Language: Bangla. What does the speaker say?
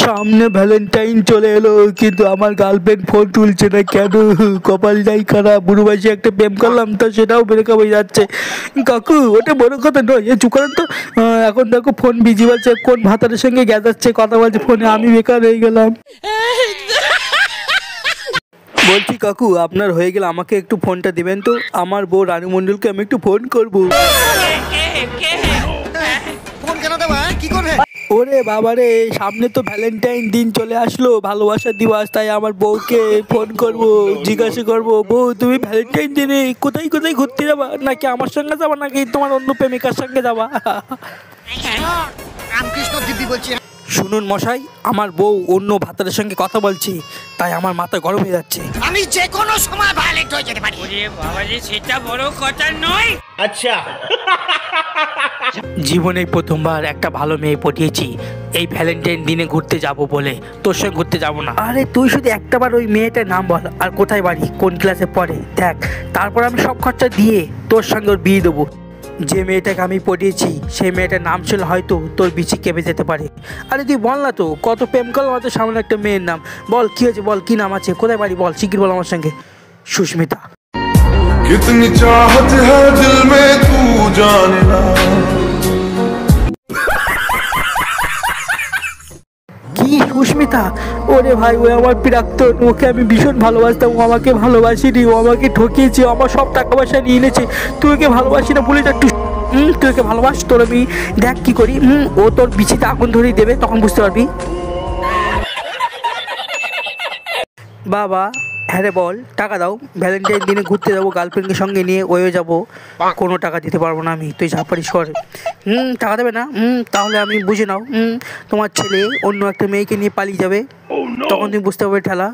সামনে ভ্যালেন্টাইন চলে এলো কিন্তু আমার গার্লফ্রেন্ড ফোন তুলছে না কেন? কপালটাই খারাপ। বুড়ো বয়সে একটা প্রেম করলাম তো সেটাও ব্রেকআপ হয়ে যাচ্ছে। কাকু ওটা বড় কথা নয়, এ চুপ করেন তো। এখন দেখো ফোন বিজি বলছে, কোন ভাতারের সঙ্গে গেজাচ্ছে কথা বলছে ফোনে, আমি বেকার হয়ে গেলাম। বলছি কাকু আপনার হয়ে গেলে আমাকে একটু ফোনটা দিবেন তো, আমার বউ রানু মণ্ডলকে আমি একটু ফোন করবো। ওরে বাবারে, সামনে তো ভ্যালেন্টাইন দিন চলে আসলো, ভালোবাসার দিবস, তাই আমার বউকে ফোন করব, জিজ্ঞাসা করব, বউ তুমি ভ্যালেন্টাইন দিনে কোথায় কোথায় ঘুরতে যাবা, নাকি আমার সঙ্গে যাবা নাকি তোমার অন্য প্রেমিকার সঙ্গে যাবা? রামকৃষ্ণ দিব্যি বলছি। শুনুন মশাই, আমার বউ অন্য ভাতারের সঙ্গে কথা বলছে, তাই আমার মাথা গরম হয়ে যাচ্ছে। আমি যে কোনো সময় ভায়োলেট হয়ে যেতে পারি। ওরে বাবা রে, সেটা বড় কথা নয়। আচ্ছা, জীবনে প্রথমবার একটা ভালো মেয়ে পটিয়েছি এই ভ্যালেন্টাইন দিনে ঘুরতে যাব বলে। তোর সঙ্গে ঘুরতে যাব না? আরে তুই শুধু একটাবার ওই মেয়েটার নাম বল, আর কোথায় বাড়ি, কোন ক্লাসে পড়ে, দেখ, তারপর আমি সব খরচা দিয়ে তোর সঙ্গে ওর বিয়ে দেবো। যে মেয়েটাকে আমি পটিয়েছি সেই মেয়েটার নাম ছিল হয়তো তোর বিচি কেঁপে যেতে পারে। আরে তুই বল না তো, কত প্রেম করলাম হয়তো সামনে একটা মেয়ের নাম, বল কি হয়েছে, বল কি নাম আছে, কোথায় বাড়ি, বল শিগগির বল আমার সঙ্গে। সুস্মিতা। कितनी चाहत है दिल में तू जाने ना। কি সুস্মিতা? ওরে ভাই, ও আমার প্রাক্তন, ওকে আমি ভীষণ ভালোবাসতাম, ও আমাকে ভালোবাসিনি, ও আমাকে ঠকিয়েছে, আমার সব টাকা পয়সা নিয়ে এনেছে। তুই ওকে ভালোবাসি না বলে একটু তুই ওকে ভালোবাস, তোর আমি দেখ কি করি। ও তোর বিচিতে আগুন ধরিয়ে দেবে, তখন বুঝতে পারবি। বাবা হ্যাঁ রে বল, টাকা দাও, ভ্যালেন্টাইন দিনে ঘুরতে যাবো গার্লফ্রেন্ডকে সঙ্গে নিয়ে, ওয়ে যাবো। কোনো টাকা দিতে পারবো না আমি, তুই যা পারিস কর। টাকা দেবে না? তাহলে আমি বুঝে নাও, তোমার ছেলে অন্য একটা মেয়েকে নিয়ে পালিয়ে যাবে, তখন তুমি বুঝতে পারবে ঠেলা।